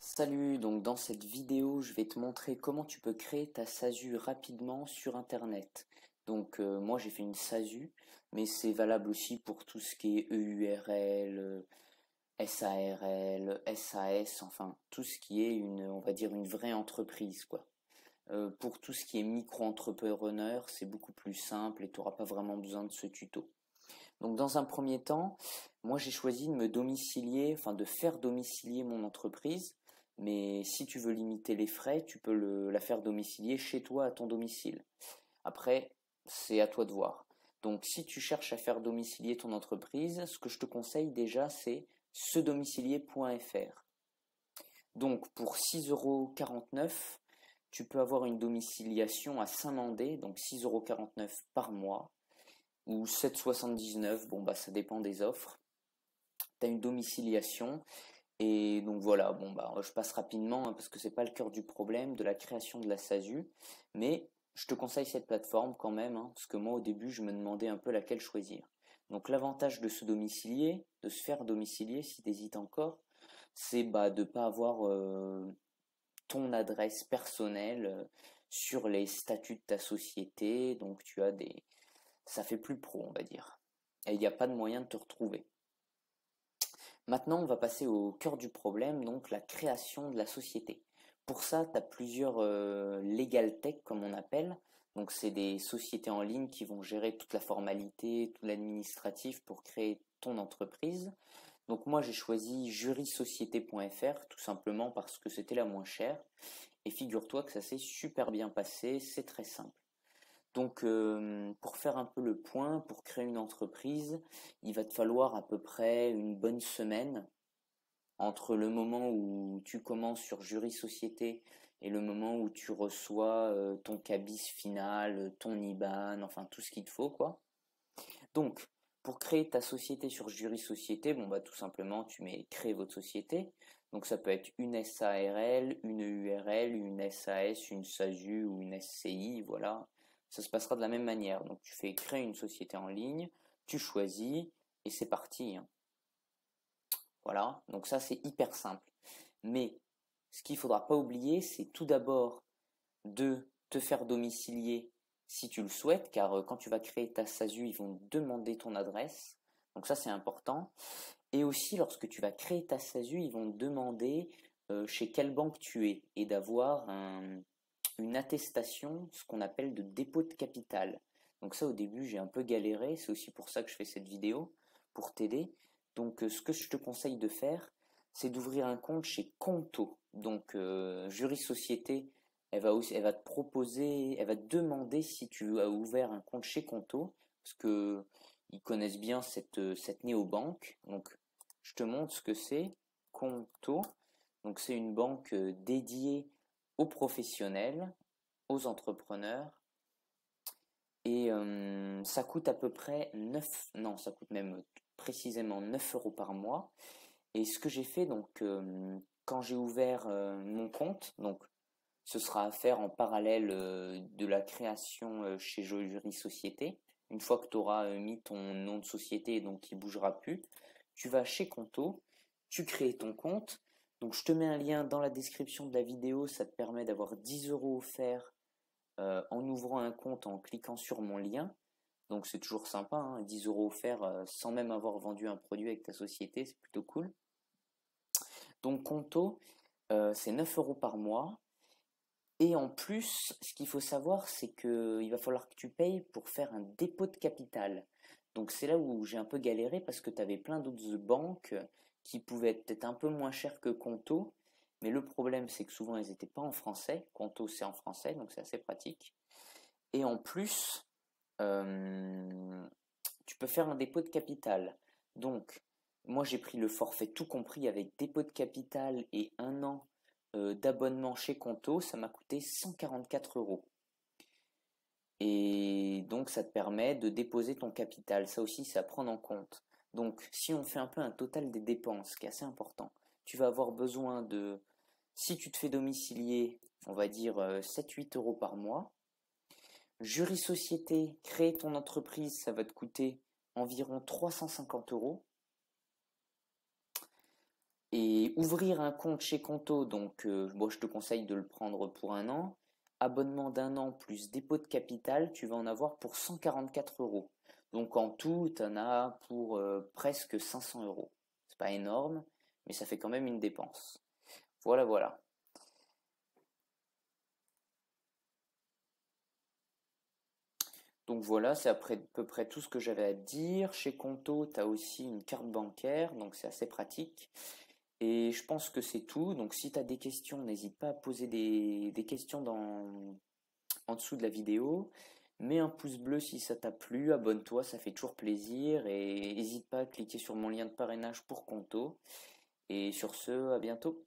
Salut, donc dans cette vidéo, je vais te montrer comment tu peux créer ta SASU rapidement sur Internet. Donc moi j'ai fait une SASU, mais c'est valable aussi pour tout ce qui est EURL, SARL, SAS, enfin tout ce qui est on va dire une vraie entreprise quoi. Pour tout ce qui est micro-entrepreneur, c'est beaucoup plus simple et tu n'auras pas vraiment besoin de ce tuto. Donc dans un premier temps, moi j'ai choisi de me domicilier, enfin de faire domicilier mon entreprise, mais si tu veux limiter les frais, tu peux la faire domicilier chez toi à ton domicile. Après, c'est à toi de voir. Donc si tu cherches à faire domicilier ton entreprise, ce que je te conseille déjà c'est sedomicilier.fr. Donc pour 6,49 €, tu peux avoir une domiciliation à Saint-Mandé, donc 6,49 € par mois ou 7,79 €, bon bah ça dépend des offres. Tu as une domiciliation et donc voilà, bon bah je passe rapidement hein, parce que c'est pas le cœur du problème de la création de la SASU, mais je te conseille cette plateforme quand même, hein, parce que moi au début je me demandais un peu laquelle choisir. Donc l'avantage de se domicilier, de se faire domicilier si tu hésites encore, c'est bah, de ne pas avoir ton adresse personnelle sur les statuts de ta société, donc tu as ça fait plus pro, on va dire. Et il n'y a pas de moyen de te retrouver. Maintenant, on va passer au cœur du problème, donc la création de la société. Pour ça, tu as plusieurs legal tech, comme on appelle. Donc, c'est des sociétés en ligne qui vont gérer toute la formalité, tout l'administratif pour créer ton entreprise. Donc, moi, j'ai choisi jurisociété.fr, tout simplement parce que c'était la moins chère. Et figure-toi que ça s'est super bien passé, c'est très simple. Donc, pour faire un peu le point, pour créer une entreprise, il va te falloir à peu près une bonne semaine entre le moment où tu commences sur Jury Société et le moment où tu reçois ton cabis final, ton IBAN, enfin tout ce qu'il te faut, quoi. Donc, pour créer ta société sur Jury Société, bon bah tout simplement tu mets créer votre société. Donc ça peut être une SARL, une URL, une SAS, une SASU ou une SCI, voilà. Ça se passera de la même manière. Donc tu fais créer une société en ligne, tu choisis et c'est parti, hein. Voilà, donc ça c'est hyper simple. Mais ce qu'il ne faudra pas oublier, c'est tout d'abord de te faire domicilier si tu le souhaites, car quand tu vas créer ta SASU, ils vont demander ton adresse. Donc ça c'est important. Et aussi lorsque tu vas créer ta SASU, ils vont demander chez quelle banque tu es et d'avoir une attestation, ce qu'on appelle de dépôt de capital. Donc ça au début j'ai un peu galéré, c'est aussi pour ça que je fais cette vidéo, pour t'aider. Donc ce que je te conseille de faire, c'est d'ouvrir un compte chez Conto. Donc Juris Société, elle va te proposer, elle va te demander si tu as ouvert un compte chez Conto, parce que ils connaissent bien cette néobanque. Donc je te montre ce que c'est, Conto. Donc c'est une banque dédiée aux professionnels, aux entrepreneurs. Et ça coûte à peu près 9, non, ça coûte même précisément 9 € par mois. Et ce que j'ai fait, donc, quand j'ai ouvert mon compte, donc, ce sera à faire en parallèle de la création chez Jury Société. Une fois que tu auras mis ton nom de société, donc il ne bougera plus, tu vas chez Conto, tu crées ton compte. Donc, je te mets un lien dans la description de la vidéo, ça te permet d'avoir 10 € offerts en ouvrant un compte en cliquant sur mon lien. Donc c'est toujours sympa, hein, 10 € offerts sans même avoir vendu un produit avec ta société, c'est plutôt cool. Donc Conto, c'est 9 € par mois. Et en plus, ce qu'il faut savoir, c'est qu'il va falloir que tu payes pour faire un dépôt de capital. Donc c'est là où j'ai un peu galéré parce que tu avais plein d'autres banques qui pouvaient être peut-être un peu moins chères que Conto. Mais le problème, c'est que souvent, elles n'étaient pas en français. Conto, c'est en français, donc c'est assez pratique. Et en plus, euh, tu peux faire un dépôt de capital. Donc, moi, j'ai pris le forfait tout compris avec dépôt de capital et un an d'abonnement chez Conto. Ça m'a coûté 144 €. Et donc, ça te permet de déposer ton capital. Ça aussi, c'est à prendre en compte. Donc, si on fait un peu un total des dépenses, qui est assez important, tu vas avoir besoin de, si tu te fais domicilier, on va dire 7-8 € par mois. Jury Société, créer ton entreprise, ça va te coûter environ 350 €. Et ouvrir un compte chez Conto, donc moi je te conseille de le prendre pour un an. Abonnement d'un an plus dépôt de capital, tu vas en avoir pour 144 euros. Donc en tout, tu en as pour presque 500 euros. C'est pas énorme, mais ça fait quand même une dépense. Voilà, voilà. Donc voilà, c'est à peu près tout ce que j'avais à dire. Chez Conto, tu as aussi une carte bancaire, donc c'est assez pratique. Et je pense que c'est tout. Donc si tu as des questions, n'hésite pas à poser des questions en dessous de la vidéo. Mets un pouce bleu si ça t'a plu, abonne-toi, ça fait toujours plaisir. Et n'hésite pas à cliquer sur mon lien de parrainage pour Conto. Et sur ce, à bientôt.